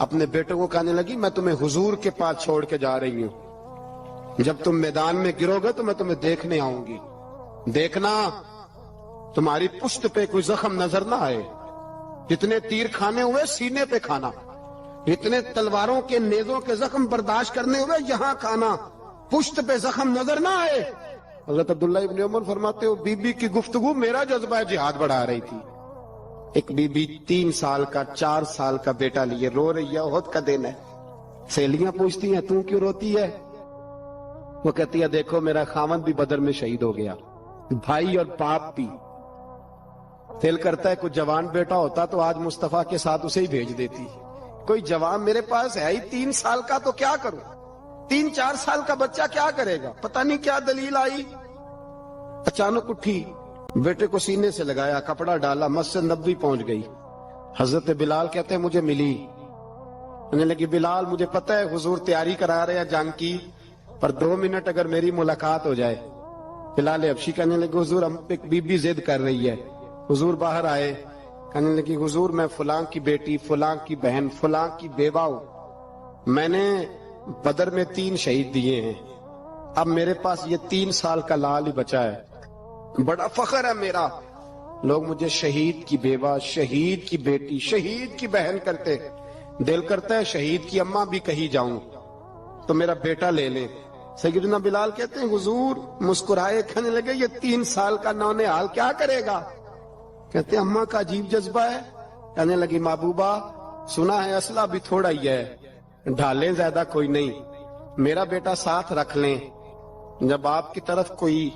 اپنے بیٹے کو کہنے لگی میں تمہیں حضور کے پاس چھوڑ کے جا رہی ہوں، جب تم میدان میں گرو گے تو میں تمہیں دیکھنے آؤں گی، دیکھنا تمہاری پشت پہ کوئی زخم نظر نہ آئے، جتنے تیر کھانے ہوئے سینے پہ کھانا، جتنے تلواروں کے نیزوں کے زخم برداشت کرنے ہوئے یہاں کھانا، پشت پہ زخم نظر نہ آئے۔ حضرت عبداللہ ابن عمر فرماتے ہو بی بی کی گفتگو میرا جذبہ جہاد بڑھا رہی تھی۔ ایک بی بی 3 سال کا 4 سال کا بیٹا لیے رو رہی ہے، احد کا دن ہے، سہیلیاں پوچھتی ہیں تو کیوں روتی ہے؟ وہ کہتی ہے دیکھو میرا خاوند بھی بدر میں شہید ہو گیا، بھائی اور باپ بھی، دل کرتا ہے کوئی جوان بیٹا ہوتا تو آج مصطفیٰ کے ساتھ اسے ہی بھیج دیتی، کوئی جوان میرے پاس ہے ہی 3 سال کا تو کیا کروں، 3-4 سال کا بچہ کیا کرے گا؟ پتہ نہیں کیا دلیل آئی، اچانک اٹھی، بیٹے کو سینے سے لگایا، کپڑا ڈالا، مسجد نبوی پہنچ گئی۔ حضرت بلال کہتے ہیں مجھے ملی، کہنے لگی بلال مجھے پتہ ہے حضور تیاری کرا رہے ہیں جنگ کی، پر 2 منٹ اگر میری ملاقات ہو جائے۔ بلال حبشی کہنے لگے حضور ہم ایک بی بی ضد کر رہی ہے۔ حضور باہر آئے، کہنے لگی حضور میں فلاں کی بیٹی، فلاں کی بہن، فلاں کی بیوہ ہوں، میں نے بدر میں 3 شہید دیے ہیں، اب میرے پاس یہ 3 سال کا لال ہی بچا ہے، بڑا فخر ہے میرا، لوگ مجھے شہید کی بیوہ، شہید کی بیٹی، شہید کی بہن کرتے، دل کرتا ہے شہید کی اماں بھی کہیں جاؤں تو میرا بیٹا لے لیں۔ سیدنا بلال کہتے ہیں حضور مسکرائے، کہنے لگے یہ 3 سال کا نونہال کیا کرے گا؟ کہتے ہیں اماں کا عجیب جذبہ ہے۔ کہنے لگی محبوبہ سنا ہے اسلحہ بھی تھوڑا ہی ہے، ڈھالیں زیادہ کوئی نہیں، میرا بیٹا ساتھ رکھ لیں، جب آپ کی طرف کوئی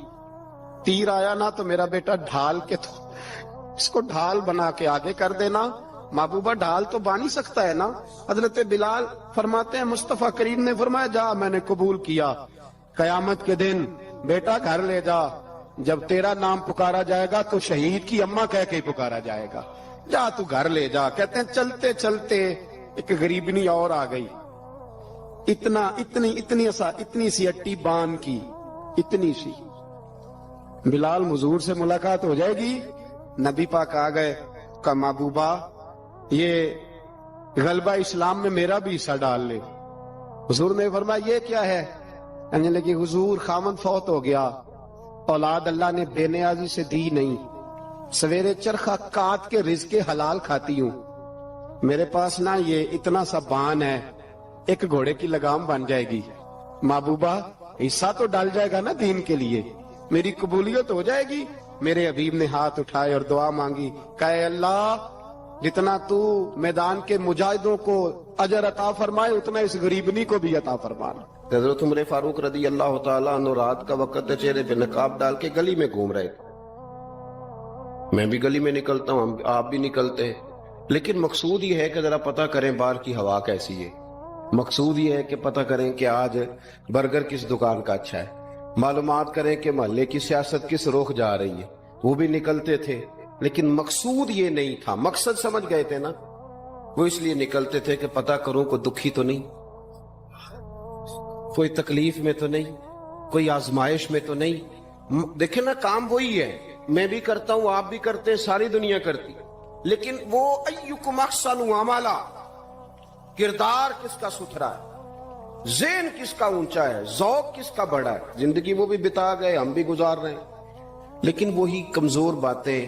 تیر آیا نا تو میرا بیٹا ڈھال کے اس کو ڈھال بنا کے آگے کر دینا۔ محبوبہ ڈھال تو بانی سکتا ہے نا۔ حضرت بلال فرماتے ہیں مصطفیٰ کریم نے فرمایا جا میں نے قبول کیا، قیامت کے دن بیٹا گھر لے جا، جب تیرا نام پکارا جائے گا تو شہید کی اماں کہہ کے ہی پکارا جائے گا، جا تو گھر لے جا۔ کہتے ہیں چلتے چلتے ایک غریبنی اور آ گئی، اتنی سی اٹی بان کی، اتنی سی، بلال حضور سے ملاقات ہو جائے گی۔ نبی پاک آ گئے، کہا محبوبہ یہ غلبہ اسلام میں میرا بھی حصہ ڈال لے۔ حضور نے فرمایا یہ کیا ہے؟ کہنے لگے حضور خامن فوت ہو گیا، اولاد اللہ نے بے نیازی سے دی نہیں، سویرے چرخہ کاٹ کے رزق حلال کھاتی ہوں، میرے پاس نا یہ اتنا سا بان ہے، ایک گھوڑے کی لگام بن جائے گی، محبوبہ حصہ تو ڈال جائے گا نا دین کے لیے، میری قبولیت ہو جائے گی۔ میرے حبیب نے ہاتھ اٹھائے اور دعا مانگی، کہے اللہ جتنا تو میدان کے مجاہدوں کو اجر عطا فرمائے اتنا اس غریبنی کو بھی عطا فرمانا۔ حضرت عمر فاروق رضی اللہ تعالیٰ عنہ رات کا وقت چہرے پہ نقاب ڈال کے گلی میں گھوم رہے تھے، میں بھی گلی میں نکلتا ہوں، آپ بھی نکلتے ہیں، لیکن مقصود یہ ہے کہ ذرا پتہ کریں باہر کی ہوا کیسی ہے، مقصود یہ ہے کہ پتہ کریں کہ آج برگر کس دکان کا اچھا ہے، معلومات کریں کہ محلے کی سیاست کس رخ جا رہی ہے، وہ بھی نکلتے تھے، لیکن مقصود یہ نہیں تھا، مقصد سمجھ گئے تھے نا، وہ اس لیے نکلتے تھے کہ پتہ کروں کوئی دکھی تو نہیں، کوئی تکلیف میں تو نہیں، کوئی آزمائش میں تو نہیں۔ دیکھیں نا کام وہی ہے، میں بھی کرتا ہوں، آپ بھی کرتے ہیں، ساری دنیا کرتی، لیکن وہ ایکم احسن عملا، کردار کس کا ستھرا ہے، ذہن کس کا اونچا ہے، ذوق کس کا بڑا ہے۔ زندگی وہ بھی بتا گئے، ہم بھی گزار رہے ہیں، لیکن وہی کمزور باتیں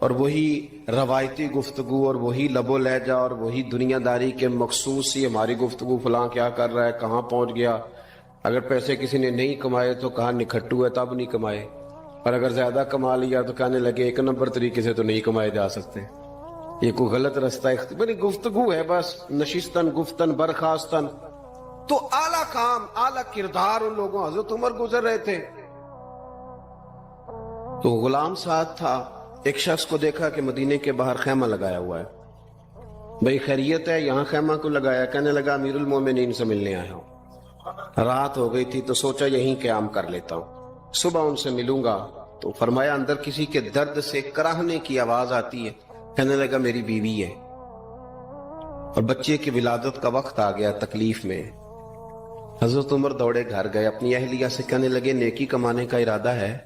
اور وہی روایتی گفتگو اور وہی لب و لہجہ اور وہی دنیا داری کے مخصوص سی ہماری گفتگو، فلاں کیا کر رہا ہے، کہاں پہنچ گیا، اگر پیسے کسی نے نہیں کمائے تو کہاں نکھٹو ہے تب نہیں کمائے، اور اگر زیادہ کما لیا تو کہنے لگے 1 نمبر طریقے سے تو نہیں کمائے جا سکتے، یہ کوئی غلط رستہ بڑی گفتگو ہے، بس نشستن گفتن برخاستن۔ تو اعلیٰ کام، اعلیٰ کردار ان لوگوں، حضرت عمر گزر رہے تھے تو غلام ساتھ تھا، ایک شخص کو دیکھا کہ مدینے کے باہر خیمہ لگایا ہوا ہے، بھئی خیریت ہے، یہاں خیمہ کو لگایا؟ کہنے لگا امیر المومنین سے ملنے آیا ہوں، رات ہو گئی تھی تو سوچا یہیں قیام کر لیتا ہوں، صبح ان سے ملوں گا۔ تو فرمایا اندر کسی کے درد سے کراہنے کی آواز آتی ہے، کہنے لگا میری بیوی ہے اور بچے کی ولادت کا وقت آ گیا، تکلیف میں۔ حضرت عمر دوڑے گھر گئے، اپنی اہلیہ سے کہنے لگے نیکی کمانے کا ارادہ ہے؟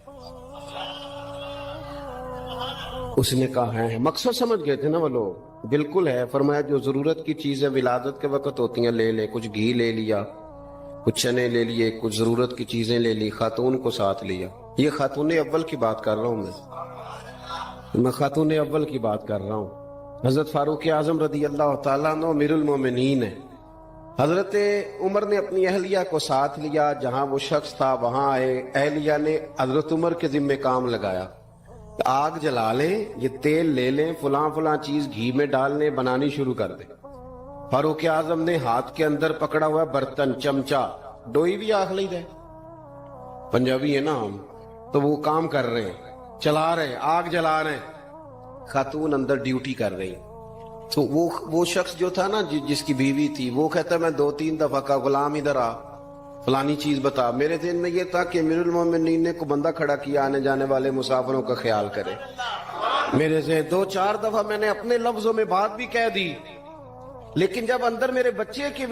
اس نے کہا ہے، مقصد سمجھ گئے تھے نا وہ لوگ، بالکل ہے. فرمایا جو ضرورت کی چیزیں ولادت کے وقت ہوتی ہیں لے لے. کچھ گھی لے لیا, کچھ چنے لے لیے, کچھ ضرورت کی چیزیں لے لی, خاتون کو ساتھ لیا. یہ خاتون اول کی بات کر رہا ہوں میں خاتون اول کی بات کر رہا ہوں. حضرت فاروق اعظم رضی اللہ تعالیٰ عنہ امیر المومنین ہے. حضرت عمر نے اپنی اہلیہ کو ساتھ لیا, جہاں وہ شخص تھا وہاں آئے. اہلیہ نے حضرت عمر کے ذمہ کام لگایا, آگ جلا لیں, یہ تیل لے لیں, فلاں فلاں چیز گھی میں ڈال لیں, بنانی شروع کر دیں. فاروق اعظم نے ہاتھ کے اندر پکڑا ہوا برتن, چمچہ, ڈوئی بھی آخ لی جائے, پنجابی ہے نا ہم, تو وہ کام کر رہے ہیں, چلا رہے ہیں, آگ جلا رہے ہیں. خاتون اندر ڈیوٹی کر رہی. تو وہ شخص جو تھا نا جس کی بیوی تھی, وہ کہتا میں 2-3 دفعہ کا غلام ادھر آ, فلانی چیز بتا. میرے ذہن میں یہ تھا کہ امیر المومنین نے کو بندہ کھڑا کیا آنے جانے والے مسافروں کا خیال کرے. میرے سے 2-4 دفعہ میں نے اپنے لفظوں میں بات بھی کہہ دی, لیکن جب اندر میرے بچے کی